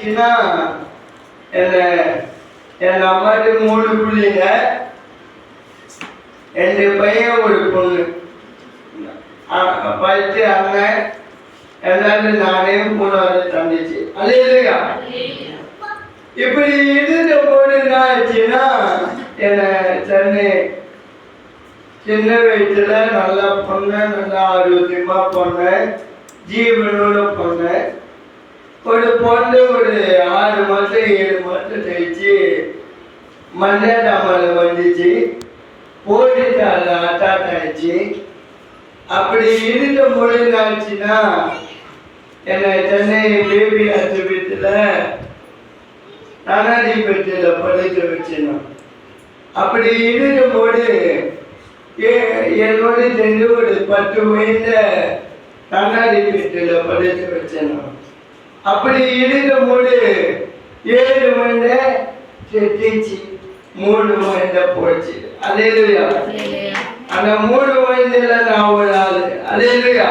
ஆச்சுன்னா என் அம்மாட்டு 3 பிள்ளைங்க, 2 பையன் 1 பொண்ணு, 10 அண்ணன், எல்லாரும் நானே 3வது தங்கச்சி. அல்லேலூயா. இப்படி இருந்த போது என்ன ஆச்சுன்னா சென்னை சின்ன வயசுல நல்லா பொண்ணேன், நல்லா ஆரோக்கியமா பொண்ணேன், ஜீவனோட பொண்ணேன். ஒரு பொண்ணு ஒரு 6 மாதம் 7 மாதம் கழிச்சு மண்ணாமலை வந்துச்சு, போயிட்டு அதை அட்டாக் ஆயிடுச்சு. அப்படி இருந்த போது என்ன ஆச்சுன்னா சென்னை பேபி ஆஸ்பத்திரியில் நானாடிப்பேட்டையில் படிக்க வச்சிருந்தோம். அப்படி இருக்கும்போது என்னோட சேர்ந்து ஒரு 10 வயதுல நானாடிப்பேட்டையில் படிக்க வச்சிருந்தோம். அப்படி இருக்கும்போது 7 வயதுல செத்துச்சு, 3 வயதுல போச்சு. அல்லேலூயா. அந்த 3 வயதுல நான் ஒரு ஆளு. அல்லேலூயா.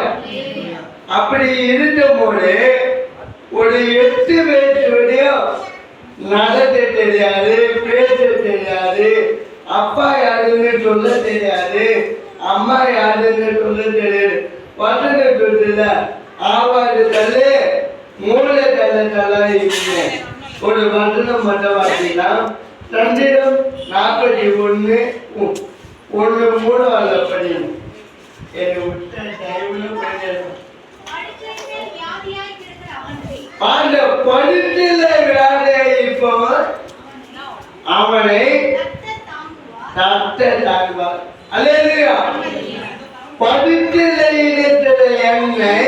அப்படி இருந்தபோது ஒரு 8 வயசு வரையும் நடக்க தெரியாது, பேச தெரியாது, அப்பா யாருன்னு சொல்ல தெரியாது, அம்மா யாருன்னு சொல்ல தெரியாது. வசன சொல்ல ஆவாது தள்ளு மூளை தள்ளலாம் இருந்தேன். ஒரு வசனம் மட்டும் வாசிக்கலாம். சந்திரம் 41:1-3 படிக்கணும். என்னை விட்ட டைம்ல படிக்கணும். அந்த படுத்தில இப்போ அவனை தட்ட தாங்குவார். அல்லேலூயா. படுத்தில இருக்கிற என்னை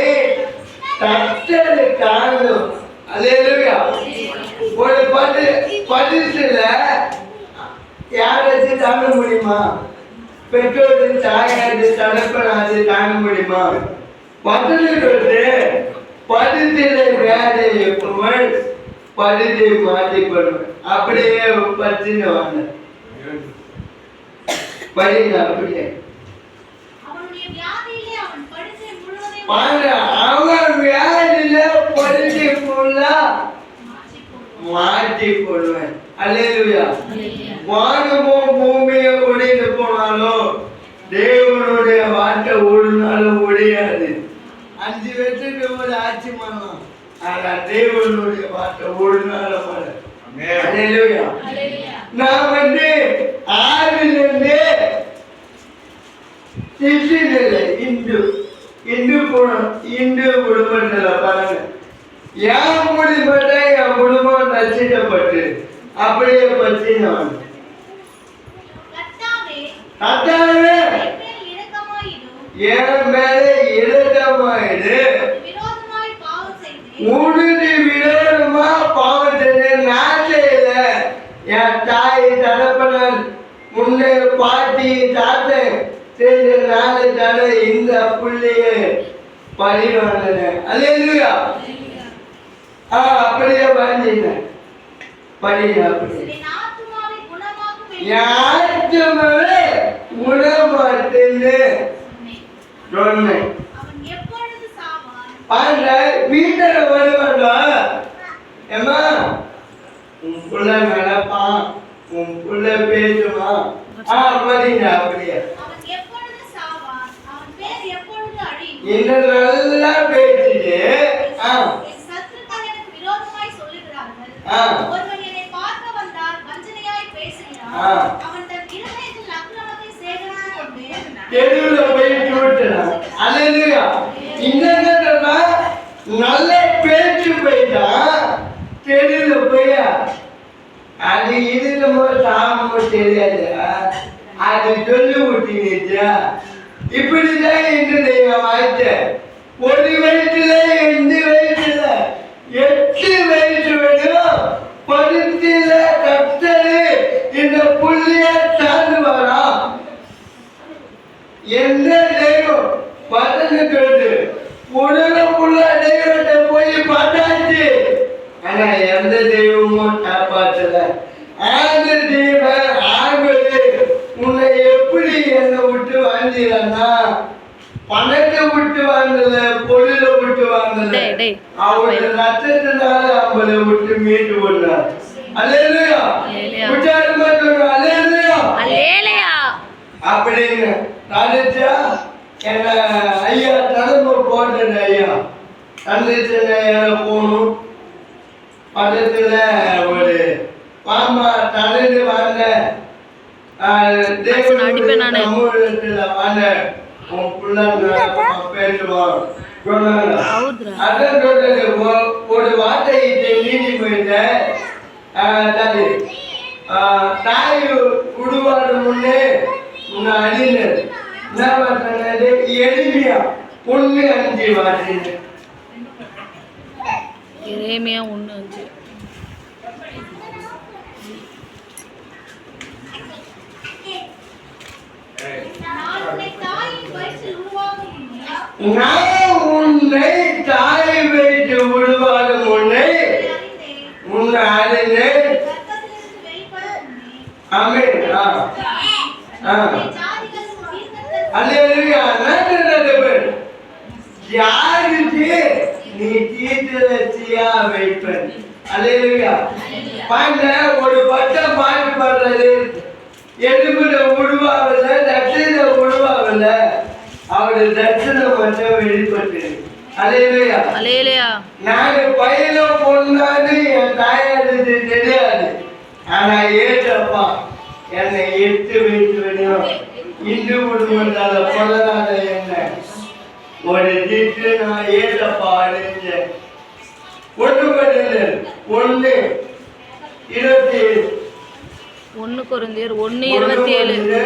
தட்டது தாங்கும். அல்லேலூயா. ஒரு படுத்தில யாராச்சும் தாங்க முடியுமா? பெற்றோருக்கு தாயாது தடப்படாது தாங்க முடியுமா? படுத்து படுத்தில வேலை எப்பவன் படுத்தை மாற்றிக்கொள்வேன். அப்படியே பத்தின வாங்க படிங்க. அப்படியே அவன் வியாதியில படுத்தை ஃபுல்லா மாற்றிக்கொள்வேன். அல்லேலூயா. வானமும் பூமியை ஒடிந்து போனாலும் தேவனுடைய வார்த்தை ஒரு நாளும் ஒடியாது. 5 வருஷத்துக்கு ஒரு ஆட்சி பண்ணலாம், ஆனா தேவனுடைய வார்த்தை ஒரு நாள் வர. அல்லேலூயா. நான் 6லிருந்து இந்து குடும்பத்துல பாருங்க, என் குடும்பத்தை என் குடும்பம் ரசிக்கப்பட்டு அப்படியே பற்றி நான் கத்தாவே என் மேல இரக்கமாயிடு, உனது விரோதமா பாவம் செய்த நான் செய்யல. என் தாய் தகப்பனர் முன்னே பாட்டி தாத்தை செஞ்ச 4 தடவை இந்த புள்ளைய பழி வாங்கினேன். அல்லேலூயா. அப்படியே வாங்கின படிங்க. அப்படியே யாருக்குமே குணமாட்டுன்னு சொன்னேன். வீட்டில் வருவாண்டா, ஏமா உன் புள்ள நடப்பான், உன் புள்ள பேசுமா? படிங்க. அப்படியே என்ன நல்லா பேசிட்டு தெருவுல போயிட்டு விட்டுறான். அல்லேலூயா. இன்னொன்னா நல்ல பேச்சு போயிட்டான், தெருவுல போய் அது இதுமோ சாமோ தெரியாது, அது சொல்லி விட்டீங்க. இப்படிதான் இன்று வாழ்க்கை. 1 வயசுல 2 வயசுல 8 வயசு வரையும் படுத்தில கத்தரு இந்த புள்ளிய சார்ந்து வரான். எந்த தெய்வம் பதன்னு உலகமுள்ள தெய்வத்தை போய் பார்த்தாச்சு, ஆனா எந்த தெய்வமும் காப்பாற்றல. ஆண்டு தெய்வம் ஆகுது. உன்னை எப்படி என்னை விட்டு வாழ்ந்தீங்கன்னா பணத்தை விட்டு வாழ்ந்தல, பொருளை விட்டு வாழ்ந்த வந்தது அவருடைய ரத்தத்தினால அவங்களை விட்டு மீட்டு கொண்டார். அல்லேலூயா. உச்சாரமா சொல்றோம் அல்லேலூயா. அல்லேலூயா. அப்படின்னு நினைச்சா என்ன ஐயா தலைமை போட்டது ஐயா தந்துச்சுன்னா போகணும். பக்கத்துல ஒரு பாம்பா தலைந்து வந்த தமிழத்துல வந்த உன் பிள்ளை பேசுவான் சொன்னாங்க. அதான் சொல்றது ஒரு வார்த்தை நீதிமன்ற தாய் உருவாடு முன்னே அழிந்தது என்ன சொன்னது எளிமையா 1:5 வார்த்தை எரேமியா 1:5. நான் உன்னை தாய் வைத்து உருவாடும் முன்னே உன்னை அறிந்தேன். ஆமென். அல்லேலூயா. யாருக்கு நீ தீர்க்கதரிசியா வைப்பேன். அல்லேலூயா. பாருங்க ஒரு பட்டம் பாட்டு பாடுறது எலும்புல உருவாகல தட்சில உருவாகல அவரு தட்சிணம் மட்டும் வெளிப்பட்டு. அல்லேலூயா. அல்லேலூயா. நான் பையில பொண்ணான்னு என் தாயாருக்கு தெரியாது. ஆனா ஏற்றப்பா என்னை எடுத்து வைத்து வேணும் இந்து குடும்பத்தால பொருளாத என்ன ஒரு திட்டு நான் ஏற்றப்பா அடைஞ்சேன். 1:27 1 கொரிந்தியர் 1:27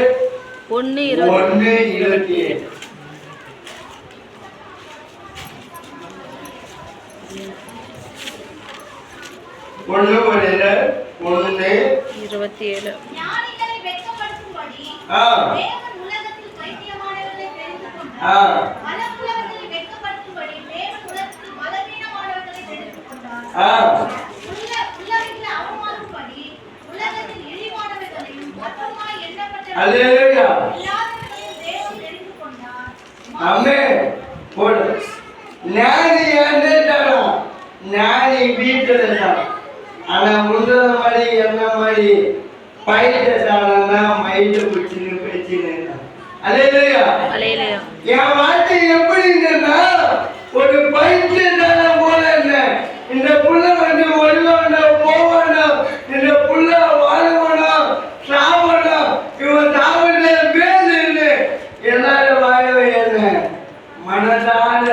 1:27 அல்லேலூயா. ஆமென். போடு ஞானி என்னடா ஞானி வீட்டுல தான். ஆனா முந்தன மாதிரி என்ன மாதிரி பயிற்சாலன்னா மயில பிடிச்சின்னு பேசினேன். அல்லேலூயா. அல்லேலூயா. என் வாழ்க்கை எப்படின்னா ஒரு பயிற்சால போல இல்லை. இந்த புள்ள வந்து வருவானா போவானா இந்த புள்ள வாழ்வானா சாவனா இவன் சாவன பேசு எல்லாரும் வாழவே என்ன மனதால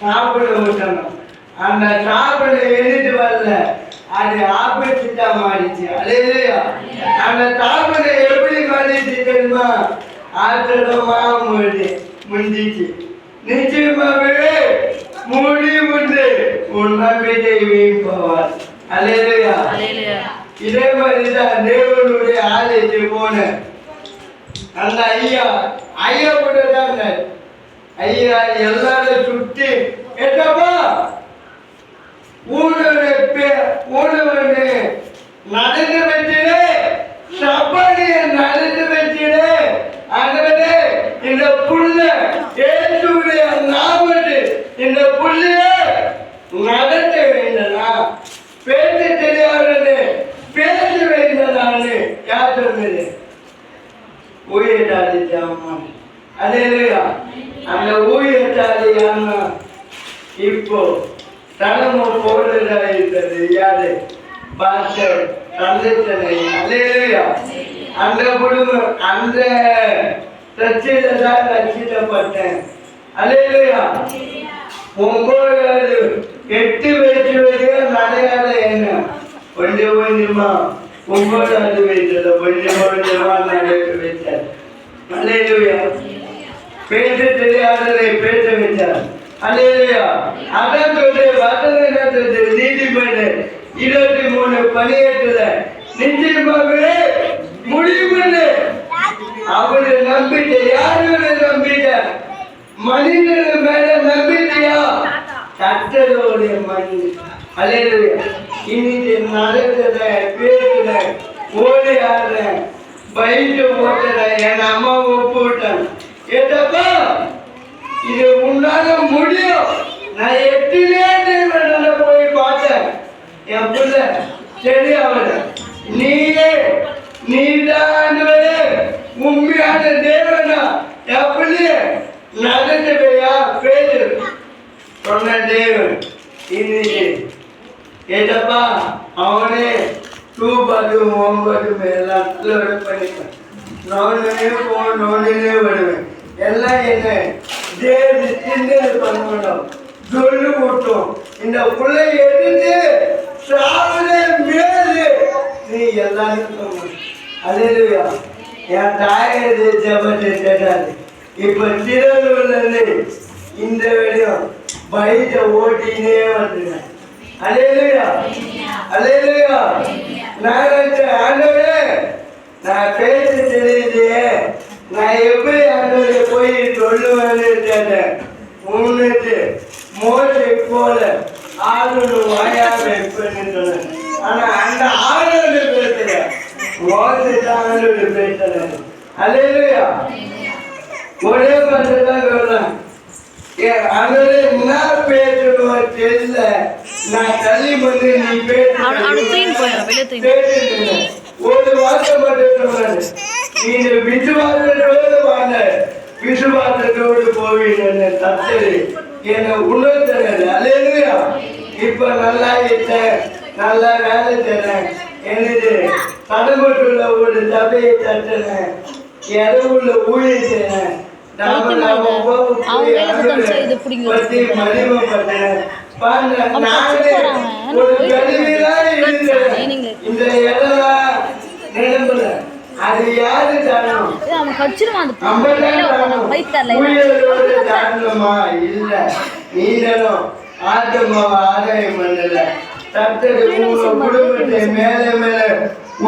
சாப்பிட விட்டணும். அந்த சாப்பிட எழுதி வரல அது ஆபத்துட்டா மாறிச்சு. அல்லேலூயா. அந்த சாப்பிட எப்படி மாறிச்சு தெரியுமா? ஆத்திரமா முடிஞ்சிச்சு. நிச்சயமாகவே முடிவுண்டு உன் நம்பிக்கை வீழ்பவார். அல்லேலூயா. இதே மாதிரிதான் தேவனுடைய ஆலயத்துக்கு போனேன். அந்த ஐயா கூட தாங்க ஐயா எல்லாரும் சுற்றி என்னப்பா ஊனவனு நடந்து வச்சிடு சப்பாடிய நடந்து வச்சிடு. ஆகவே இந்த புள்ள இயேசுவுடைய நாமத்தில் இந்த புள்ளைய நடத்த வேண்டனா பேச தெரியாதது பேச வேண்டதான்னு யார் சொன்னது? ஊழியத்தாளி அம்மா. அல்லேலூயா. அந்த ஊழியத்தாளியான இப்போ தலைமை போடுறதா இருக்கிறது யாரு? பாஸ்டர் தந்தை. அல்லேலூயா. அந்த குடும்பம் அந்த சர்ச்சையில தான் ரட்சிக்கப்பட்டேன். அல்லேலூயா. 9 8 வயசு வரைக்கும் நடையாத என்ன கொஞ்சம் கொஞ்சமா 9வது வயசுல கொஞ்சமா நடக்க வச்சார். அல்லேலூயா. பேச தெரியாததை பேச வச்சார். அல்லேலூயா. அதான் சொல்ற வசனம் என்ன சொல்றது? நீதிமன்றம் 23:18 நிச்சயமாகவே முடிவு. அவரு நம்பிக்கை யாரோட நம்பிக்கை? மனிதன் மேல நம்பிக்கையா? கர்த்தருடைய மனிதன். அல்லேலூயா. இன்னைக்கு நடக்கிற பேசுற ஓடி ஆடுற பைக்கு ஓட்டுற என் அம்மா ஒப்புவிட்டேன். ஏதப்பா இது உன்னால முடியும். நான் இல்ல தெரியாத நீதான் உண்மையான தேவனா எப்படி நடந்தவையா பேரு சொன்ன தேவன் இன்னைக்கு கேட்டப்பா அவனே 2 எல்லாம் பண்ணிப்பேன் நோனே வருவேன் எல்லாம் என்ன தேவி சிந்தனை பண்ணணும் சொல்லு விட்டோம் இந்த பிள்ளை எடுத்து சாவதே மேலே நீ எல்லாருக்கும் அல்லேலூயா என் தாயது ஜபத்தை கேட்டாரு இப்ப திருவள்ளூர்ல இந்த வரையும் பைக்க ஓட்டினே வந்துட்டேன் அல்லேலூயா அல்லேலூயா நான் ஆண்டவரே நான் பேச தெரியுது நான் எப்படி ஆண்டவரை போய் சொல்லுவேன்னு கேட்டேன் முன்னிட்டு மோசை போல ஆளுநர் வாயாக இருப்பேன்னு சொன்னேன் ஆனா அந்த ஆளுநர் பேசுற மோசை ஆளுநர் பேசுறேன் அல்லேலூயா ஒரே மாதிரி தான் சொல்றேன் ஆண்டவரே என்ன பேசணும் தெரியல நான் தள்ளி வந்து நீ பேசுறேன் ஒரு வார்த்தை மட்டும் சொன்னது நீங்க விசுவாசத்தோடு வாங்க விசுவாசத்தோடு போவீங்க தத்தது என்னை உணர்த்தது அல்லேலூயா இப்ப நல்லா இருக்கேன் நல்லா வேலை செய்றேன் என்னது கடம்பட்டுள்ள ஒரு சபையை தட்டுறேன் இரவுள்ள ஊழியர் செய்றேன் இந்த இடம் நிலம்புல அது யாரு தானமா இல்ல நீங்களும் ஆத்மாவை ஆதாயம் பண்ணல தத்தது உங்க குடும்பத்தை மேல மேல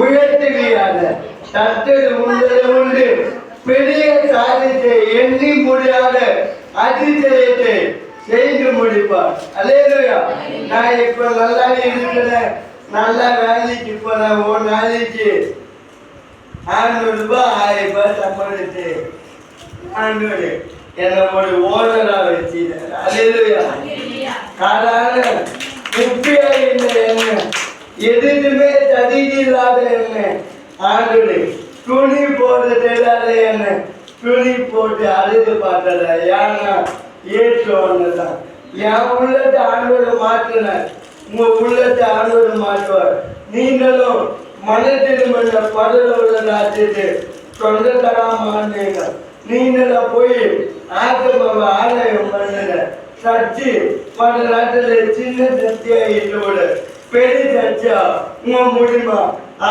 உயர்த்துகிறாத தத்தது உங்களை உண்டு பெரிய காரியத்தை எண்ணி முடியாத அதிசயத்தை செய்து முடிப்பார் அல்லேலூயா நான் இப்ப நல்லா இருக்கிறேன் நல்லா வேலைக்கு போறேன் ஒரு நாளைக்கு 500 ரூபாய் 1000 ரூபாய் சம்பளத்து ஆண்டவரே என்ன ஒரு ஓனரா வச்சுக்கிறேன் அல்லேலூயா காலான முக்கிய இந்த எண்ணெய் எதுக்குமே தகுதி இல்லாத எண்ணெய் ஆண்டவரே துணி போட்டு தெரியாத எண்ணெய் துணி போட்டு அழுது பார்த்தல ஏன்னா ஏற்று ஒண்ணுதான் என் உள்ளத்தை ஆண்டவரை மாற்றினார் உங்க உள்ளத்தை ஆண்டவரை மாற்றுவார் நீங்களும் மனதிருமன்ற படல உள்ளதாச்சு சொந்தத்தராம நீங்களும் போய் ஆத்மாவை ஆலயம் பண்ணுங்க சர்ச்சு பல நாட்டுல சின்ன சர்ச்சையா இல்லோட பெரிய சர்ச்சா உங்க முடியுமா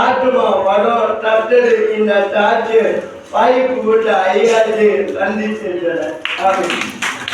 ஆத்மா வடம் தட்டது இந்த சாட்சி வாய்ப்பு விட்டு ஐயாவது சந்திச்சிருக்கிறேன்.